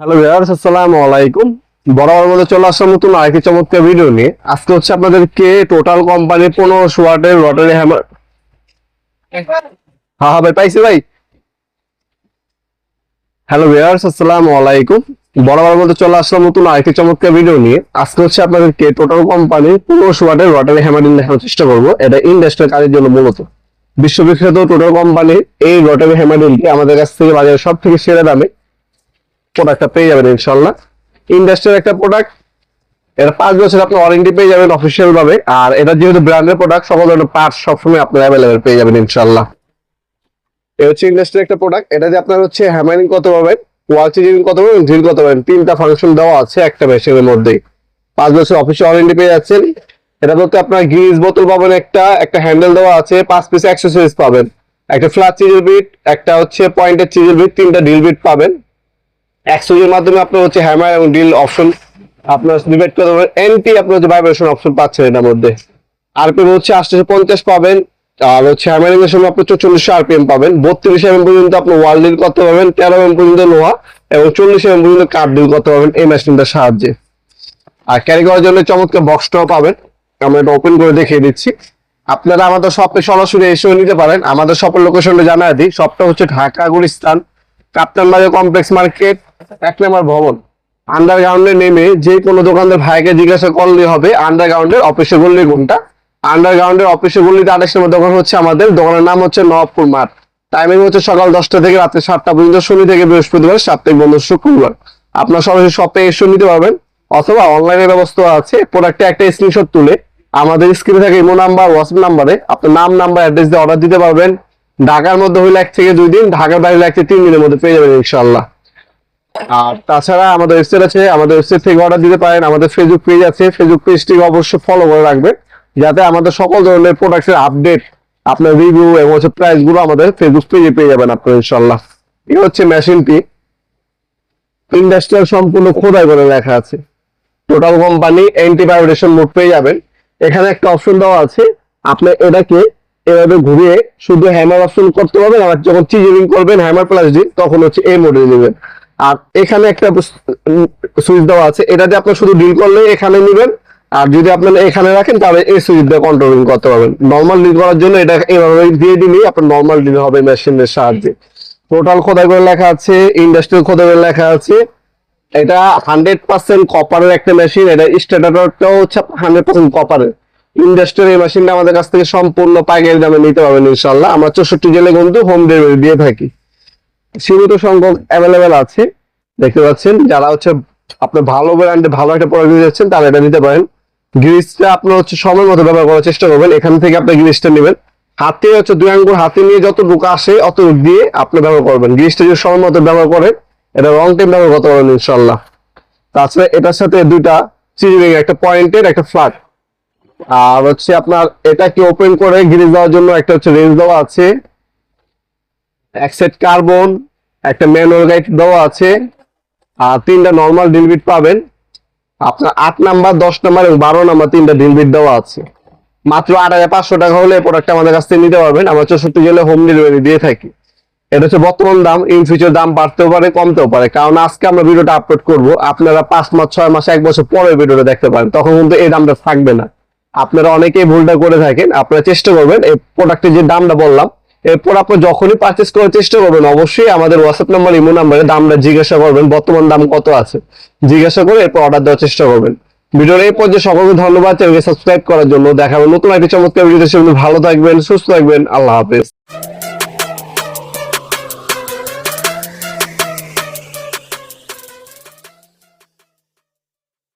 Hello viewers, আসসালামু আলাইকুম। বরাবর মধ্যে চলে আসলাম নতুন আরেকটি চমৎকার ভিডিও নিয়ে। আজকে হচ্ছে আপনাদেরকে টোটাল কোম্পানির 1500 ওয়াটের রটারি হ্যামার। হ্যাঁ হ্যাঁ ভাই, পাইছি ভাই। হ্যালো ভিউয়ার্স, আসসালামু আলাইকুম। বরাবর মধ্যে চলে আসলাম নতুন আরেকটি চমৎকার ভিডিও নিয়ে। আজকে হচ্ছে আপনাদেরকে টোটাল কোম্পানির 1500 ওয়াটের রটারি হ্যামারিং দেখানোর চেষ্টা করবো। এটা ইন্ডাস্ট্রিয়াল কাজের জন্য মূলত বিশ্ববিখ্যাত টোটাল কোম্পানির এই রটারি হ্যামারিংটি আমাদের কাছ থেকে বাজারে সব থেকে সেরা দামে প্রোডাক্টটা পেয়ে যাবেন ইনশাল্লাহ। ইন্ডাস্ট্রিয়াল একটা প্রোডাক্ট, এটা 5 বছর আপনি ওয়ারেন্টি পেয়ে যাবেন অফিসিয়াল ভাবে। আর এটা যেহেতু ব্র্যান্ডের প্রোডাক্ট, সকল ধরনের পার্টস সবসময় আপনার অ্যাভেলেবেল পেয়ে যাবেন ইনশাল্লাহ। এটা হচ্ছে ইন্ডাস্ট্রিয়াল একটা প্রোডাক্ট। এটা যে আপনার হচ্ছে হ্যামারিং করতে পারবেন, ওয়াল চিজিং করতে পারবেন, ড্রিল করতে পারবেন, তিনটা ফাংশন দেওয়া আছে একটা মেশিনের মধ্যেই। 5 বছর অফিসিয়াল ওয়ারেন্টি পেয়ে যাচ্ছেন। এটা বলতে আপনার গ্রিজ বোতল পাবেন, একটা হ্যান্ডেল দেওয়া আছে, 5 পিস অ্যাক্সেসরিজ পাবেন, একটা ফ্ল্যাট চিজেল বিট, একটা হচ্ছে পয়েন্টের চিজেল বিট, 3টা ড্রিল বিট পাবেন। এক্সচেঞ্জের মাধ্যমে আপনার হচ্ছে হ্যামার এবং ড্রিল অপশন আপনার ডিভাইড করতে পারবেন। এনটি আপনার হচ্ছে ভাইব্রেশন অপশন পাচ্ছেন এটার মধ্যে। আরপিএম হচ্ছে 850 পাবেন। আর হচ্ছে হ্যামারিং এর সময় আপনি 4400 আরপিএম পাবেন। 32 এমএম পর্যন্ত আপনি ওয়াল ডিল করতে পারবেন, 13 এমএম পর্যন্ত লোহা এবং 40 এমএম পর্যন্ত কাঠ ডিল করতে পারবেন এই মেশিনটার সাহায্যে। আর ক্যারি করার জন্য চমৎকার বক্সটাও পাবেন। আমরা এটা ওপেন করে দেখিয়ে দিচ্ছি। আপনারা আমাদের শপে সরাসরি এসেও নিতে পারেন। আমাদের শপের লোকেশনটা জানাই দিই। শপটা হচ্ছে ঢাকা গুলিস্তান কাপ্তান বাজার কমপ্লেক্স মার্কেট, 1 নম্বর ভবন। আন্ডারগ্রাউন্ডে নেমে যে কোনো দোকানদার ভাইকে জিজ্ঞাসা করলে হবে আন্ডারগ্রাউন্ডের অফিসে গল্লি কোনটা। আন্ডারগ্রাউন্ডের অফিসে গল্লিতে 28 নম্বর দোকান হচ্ছে আমাদের। দোকানের নাম হচ্ছে নবাবপুর মাঠ। টাইমিং হচ্ছে সকাল 10টা থেকে রাত্রে 7টা পর্যন্ত, শনি থেকে বৃহস্পতিবার, সাপ্তাহিক বন্ধ শুক্রবার। আপনার সরাসরি শপে এসে নিতে পারবেন অথবা অনলাইনের ব্যবস্থা আছে। প্রোডাক্টে একটা স্ক্রিনশট তুলে আমাদের স্ক্রিনে থাকে ইমো নাম্বার, হোয়াটসঅ্যাপ নাম্বারে আপনার নাম, নাম্বার, অ্যাড্রেস দিয়ে অর্ডার দিতে পারবেন। ঢাকার মধ্যে হইলে 1 থেকে 2 দিন, ঢাকার বাইরে 1 থেকে 3 দিনের মধ্যে পেয়ে যাবেন ইনশাআল্লাহ। আর তাছাড়া আমাদের ওয়েবসাইট আছে, আমাদের ওয়েবসাইট থেকে অর্ডার দিতে পারেন। আমাদের ফেসবুক পেজ আছে, ফেসবুক পেজটিকে অবশ্যই ফলো করে রাখবেন যাতে আমাদের সকল ধরনের প্রোডাক্টের আপডেট, আপনার রিভিউ এবং হচ্ছে প্রাইস গুলো আমাদের ফেসবুক পেজে পেয়ে যাবেন আপনারা ইনশাআল্লাহ। এই হচ্ছে মেশিনটি, ইন্ডাস্ট্রিয়াল সম্পূর্ণ খোদাই করে লেখা আছে। Total company anti vibration mode পেয়ে যাবেন। এখানে একটা অপশন দেওয়া আছে, আপনি এটাকে এভাবে ঘুরিয়ে শুধু হ্যামার অপশন করতে পারবেন। আর যখন চিজিং করবেন হ্যামার প্লাস ডি, তখন হচ্ছে এই মোডে নেবেন। আর এখানে একটা সুইচ দেওয়া আছে, এটাতে আপনার শুধু ডিল করলে এখানে নেবেন। আর যদি আপনার এখানে রাখেন তাহলে এই সুইচ দিয়ে কন্ট্রোলিং করতে পারবেন। নর্মাল ডিল করার জন্য এটা এভাবে দিয়ে দিলেই আপনার নর্মাল ডিল হবে মেশিনের সাহায্যে। টোটাল খোদাই করে লেখা আছে, ইন্ডাস্ট্রিয়াল খোদাই করে লেখা আছে। এটা 100% কপারের একটা মেশিন। এটা স্ট্যাটারটাও হচ্ছে 100% কপারের। ইন্ডাস্ট্রিয়াল এই মেশিনটা আমাদের কাছ থেকে সম্পূর্ণ পাইকারি দামে নিতে পারবেন ইনশাআল্লাহ। আমরা 64 জেলায় কিন্তু হোম ডেলিভারি দিয়ে থাকি। সীমিত সংখ্যক অ্যাভেলেবেল আছে, দেখতে পাচ্ছেন। যারা হচ্ছে আপনি ভালো ব্র্যান্ডে ভালো একটা প্রোডাক্ট নিতে যাচ্ছেন তারা এটা নিতে পারেন। গ্রিসটা আপনার হচ্ছে সময় মতো ব্যবহার করার চেষ্টা করবেন। এখান থেকে আপনি গ্রিসটা নেবেন, হাতে হচ্ছে 2 আঙ্গুল হাতে নিয়ে যতটুকু আসে অতটুকু দিয়ে আপনি ব্যবহার করবেন। গ্রিসটা যদি সময় মতো ব্যবহার করেন এটা লং টাইম ব্যবহার করতে পারবেন ইনশাআল্লাহ। তাছাড়া এটার সাথে 2টা চিজিং, একটা পয়েন্টের, একটা ফ্ল্যাট। আর হচ্ছে আপনার এটাকে ওপেন করে গ্রিস দেওয়ার জন্য একটা হচ্ছে রেঞ্জ দেওয়া আছে, এক সেট কার্বন, একটা ম্যানুয়াল গাইড দেওয়া আছে। আর 3টা নর্মাল ড্রিল বিট পাবেন। আপনার 8 নাম্বার, 10 নাম্বার এবং 12 নাম্বার 3টা ড্রিল বিট দেওয়া আছে। মাত্র 8500 টাকা হলে প্রোডাক্ট আমাদের কাছ থেকে নিতে পারবেন। আমরা 64 জেলায় হোম ডেলিভারি দিয়ে থাকি। এটা হচ্ছে বর্তমান দাম, ইন ফিউচার দাম বাড়তেও পারে কমতেও পারে, কারণ আজকে আমরা ভিডিওটা আপলোড করব, আপনারা 5 মাস, 6 মাস, 1 বছর পরে ভিডিওটা দেখতে পারেন, তখন কিন্তু এই দামটা থাকবে না। আপনারা অনেকেই ভুলটা করে থাকেন। আপনারা চেষ্টা করবেন এই প্রোডাক্টের যে দামটা বললাম, এরপর আপনি যখনই পারচেস করার চেষ্টা করবেন অবশ্যই আমাদের হোয়াটসঅ্যাপ নাম্বার, ইমো নাম্বারে দামটা জিজ্ঞাসা করবেন, বর্তমান দাম কত আছে জিজ্ঞাসা করে এরপর অর্ডার দেওয়ার চেষ্টা করবেন। ভিডিওর এই পর্যায়ে সকলকে ধন্যবাদ চ্যানেলকে সাবস্ক্রাইব করার জন্য। দেখা হবে নতুন একটি চমৎকার ভিডিওতে। ভালো থাকবেন, সুস্থ থাকবেন, আল্লাহ হাফেজ।